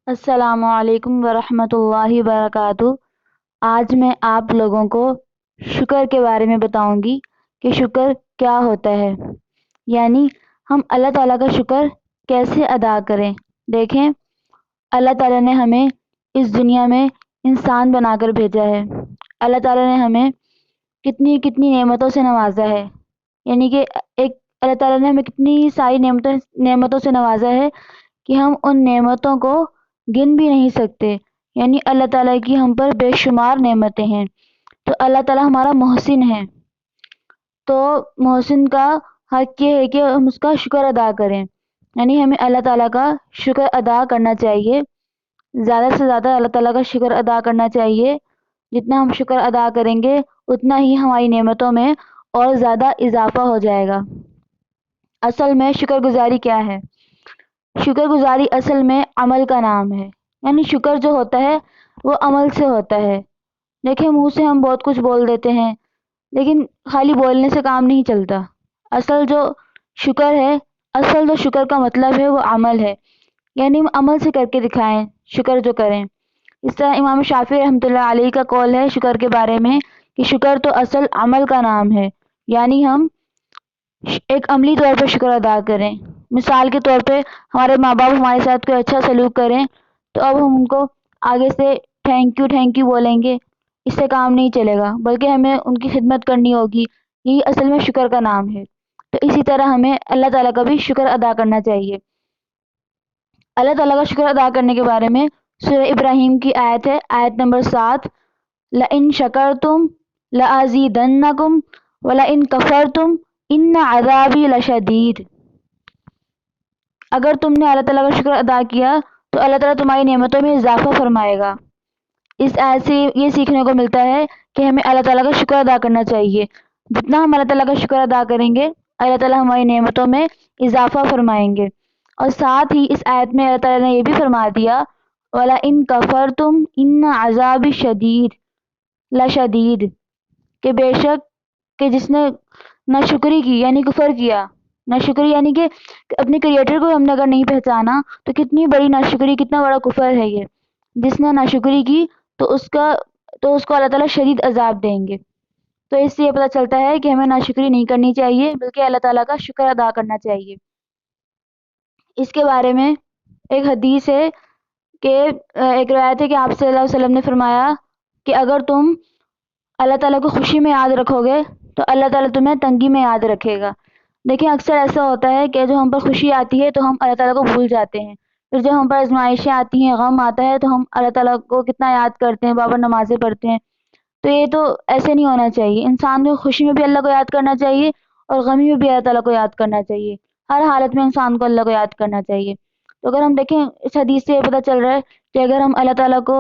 السلام علیکم ورحمۃ اللہ وبرکاتہ۔ آج میں آپ لوگوں کو شکر کے بارے میں بتاؤں گی کہ شکر کیا ہوتا ہے، یعنی ہم اللہ تعالیٰ کا شکر کیسے ادا کریں۔ دیکھیں، اللہ تعالیٰ نے ہمیں اس دنیا میں انسان بنا کر بھیجا ہے۔ اللہ تعالیٰ نے ہمیں کتنی کتنی نعمتوں سے نوازا ہے، یعنی کہ ایک اللہ تعالیٰ نے ہمیں کتنی ساری نعمتوں سے نوازا ہے کہ ہم ان نعمتوں کو گن بھی نہیں سکتے۔ یعنی اللہ تعالیٰ کی ہم پر بے شمار نعمتیں ہیں، تو اللہ تعالیٰ ہمارا محسن ہے، تو محسن کا حق یہ ہے کہ ہم اس کا شکر ادا کریں۔ یعنی ہمیں اللہ تعالیٰ کا شکر ادا کرنا چاہیے، زیادہ سے زیادہ اللہ تعالیٰ کا شکر ادا کرنا چاہیے۔ جتنا ہم شکر ادا کریں گے اتنا ہی ہماری نعمتوں میں اور زیادہ اضافہ ہو جائے گا۔ اصل میں شکر گزاری کیا ہے؟ شکر گزاری اصل میں عمل کا نام ہے، یعنی شکر جو ہوتا ہے وہ عمل سے ہوتا ہے۔ دیکھیں، منہ سے ہم بہت کچھ بول دیتے ہیں، لیکن خالی بولنے سے کام نہیں چلتا۔ اصل جو شکر ہے، اصل جو شکر کا مطلب ہے وہ عمل ہے، یعنی ہم عمل سے کر کے دکھائیں شکر جو کریں۔ اس طرح امام شافعی رحمۃ اللہ علیہ کا قول ہے شکر کے بارے میں کہ شکر تو اصل عمل کا نام ہے، یعنی ہم ایک عملی طور پہ شکر ادا کریں۔ مثال کے طور پہ ہمارے ماں باپ ہمارے ساتھ کوئی اچھا سلوک کریں تو اب ہم ان کو آگے سے تھینک یو بولیں گے، اس سے کام نہیں چلے گا، بلکہ ہمیں ان کی خدمت کرنی ہوگی۔ یہی اصل میں شکر کا نام ہے۔ تو اسی طرح ہمیں اللہ تعالیٰ کا بھی شکر ادا کرنا چاہیے۔ اللہ تعالیٰ کا شکر ادا کرنے کے بارے میں سورہ ابراہیم کی آیت ہے، آیت نمبر 7، لَإِن شَكَرْتُمْ لَأَزِيدَنَّكُمْ وَلَإِن كَفَرْتُمْ إِنَّ عَذَابِي لَشَدِيدٌ۔ اگر تم نے اللہ تعالیٰ کا شکر ادا کیا تو اللہ تعالیٰ تمہاری نعمتوں میں اضافہ فرمائے گا۔ اس آیت سے یہ سیکھنے کو ملتا ہے کہ ہمیں اللہ تعالیٰ کا شکر ادا کرنا چاہیے۔ جتنا ہم اللہ تعالیٰ کا شکر ادا کریں گے، اللہ تعالیٰ ہماری نعمتوں میں اضافہ فرمائیں گے۔ اور ساتھ ہی اس آیت میں اللہ تعالیٰ نے یہ بھی فرما دیا، وَلَئِن كَفَرْتُمْ إِنَّ عَذَابِي لَشَدِيدٌ، کہ بے شک کہ جس نے ناشکری کی یعنی کفر کیا، ناشکری یعنی کہ اپنے کریٹر کو ہم نے اگر نہیں پہچانا تو کتنی بڑی ناشکری، کتنا بڑا کفر ہے یہ۔ جس نے ناشکری کی تو اس کو اللہ تعالیٰ شدید عذاب دیں گے۔ تو اس سے یہ پتہ چلتا ہے کہ ہمیں ناشکری نہیں کرنی چاہیے، بلکہ اللہ تعالیٰ کا شکر ادا کرنا چاہیے۔ اس کے بارے میں ایک حدیث ہے کہ ایک روایت ہے کہ آپ صلی اللہ علیہ وسلم نے فرمایا کہ اگر تم اللہ تعالیٰ کو خوشی میں یاد رکھو گے تو اللہ تعالیٰ تمہیں تنگی میں یاد رکھے گا۔ دیکھیں، اکثر ایسا ہوتا ہے کہ جو ہم پر خوشی آتی ہے تو ہم اللہ تعالیٰ کو بھول جاتے ہیں، پھر جب ہم پر آزمائشیں آتی ہیں، غم آتا ہے تو ہم اللہ تعالیٰ کو کتنا یاد کرتے ہیں، بابر نمازیں پڑھتے ہیں۔ تو یہ تو ایسے نہیں ہونا چاہیے۔ انسان کو خوشی میں بھی اللہ کو یاد کرنا چاہیے اور غمی میں بھی اللہ تعالیٰ کو یاد کرنا چاہیے۔ ہر حالت میں انسان کو اللہ کو یاد کرنا چاہیے۔ تو اگر ہم دیکھیں، اس حدیث سے یہ پتہ چل رہا ہے کہ اگر ہم اللہ تعالیٰ کو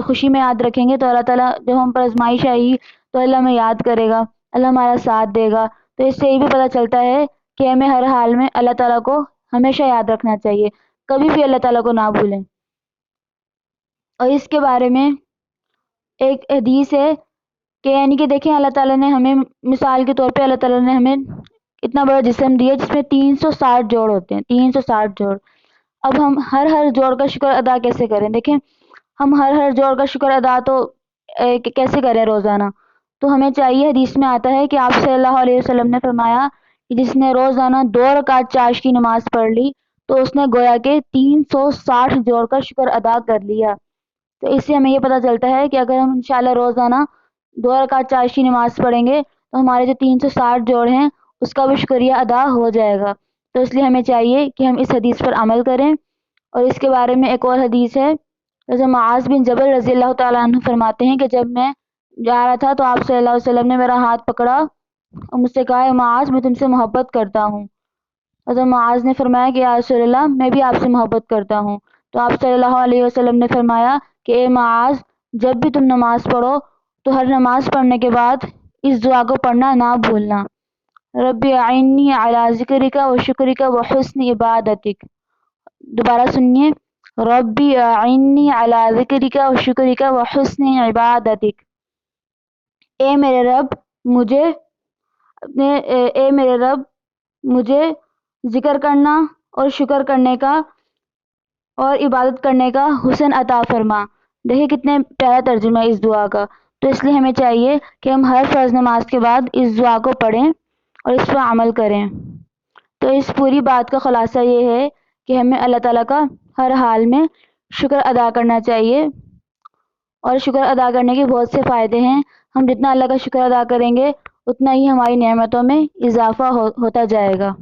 خوشی میں یاد رکھیں گے تو اللہ تعالیٰ جب ہم پر آزمائش آئے گی تو اللہ ہمیں یاد کرے گا، اللہ ہمارا ساتھ دے گا۔ تو اس سے یہ بھی پتہ چلتا ہے کہ ہمیں ہر حال میں اللہ تعالیٰ کو ہمیشہ یاد رکھنا چاہیے، کبھی بھی اللہ تعالیٰ کو نہ بھولیں۔ اور اس کے بارے میں ایک حدیث ہے کہ یعنی کہ دیکھیں، اللہ تعالیٰ نے ہمیں مثال کے طور پہ اللہ تعالیٰ نے ہمیں اتنا بڑا جسم دیا جس میں 360 جوڑ ہوتے ہیں، 360 جوڑ۔ اب ہم ہر جوڑ کا شکر ادا کیسے کریں؟ دیکھیں، ہم ہر جوڑ کا شکر ادا تو کیسے کریں روزانہ؟ تو ہمیں چاہیے، حدیث میں آتا ہے کہ آپ صلی اللہ علیہ وسلم نے فرمایا کہ جس نے روزانہ 2 رکعت چاشت کی نماز پڑھ لی تو اس نے گویا کہ 360 جوڑ کا شکر ادا کر لیا۔ تو اس سے ہمیں یہ پتہ چلتا ہے کہ اگر ہم انشاءاللہ روزانہ 2 رکعت چاشت کی نماز پڑھیں گے تو ہمارے جو 360 جوڑ ہیں اس کا بھی شکریہ ادا ہو جائے گا۔ تو اس لیے ہمیں چاہیے کہ ہم اس حدیث پر عمل کریں۔ اور اس کے بارے میں ایک اور حدیث ہے، جیسے معاذ بن جبل رضی اللہ تعالیٰ عنہ فرماتے ہیں کہ جب میں جا رہا تھا تو آپ صلی اللہ علیہ وسلم نے میرا ہاتھ پکڑا اور مجھ سے کہا، اے معاذ، میں تم سے محبت کرتا ہوں۔ حضرت معاذ نے فرمایا کہ یا رسول اللہ، میں بھی آپ سے محبت کرتا ہوں۔ تو آپ صلی اللہ علیہ وسلم نے فرمایا کہ اے معاذ، جب بھی تم نماز پڑھو تو ہر نماز پڑھنے کے بعد اس دعا کو پڑھنا نہ بھولنا، ربی اعنی علی ذکرک و شکرک و حسن عبادتک۔ دوبارہ سنیے، ربی اعنی علی ذکرک و شکرک و حسن عبادتک۔ اے میرے رب، مجھے ذکر کرنا اور شکر کرنے کا اور عبادت کرنے کا حسن عطا فرما۔ دیکھیں کتنے پیارا ترجمہ ہے اس دعا کا۔ تو اس لیے ہمیں چاہیے کہ ہم ہر فرض نماز کے بعد اس دعا کو پڑھیں اور اس پر عمل کریں۔ تو اس پوری بات کا خلاصہ یہ ہے کہ ہمیں اللہ تعالیٰ کا ہر حال میں شکر ادا کرنا چاہیے، اور شکر ادا کرنے کے بہت سے فائدے ہیں۔ ہم جتنا اللہ کا شکر ادا کریں گے اتنا ہی ہماری نعمتوں میں اضافہ ہوتا جائے گا۔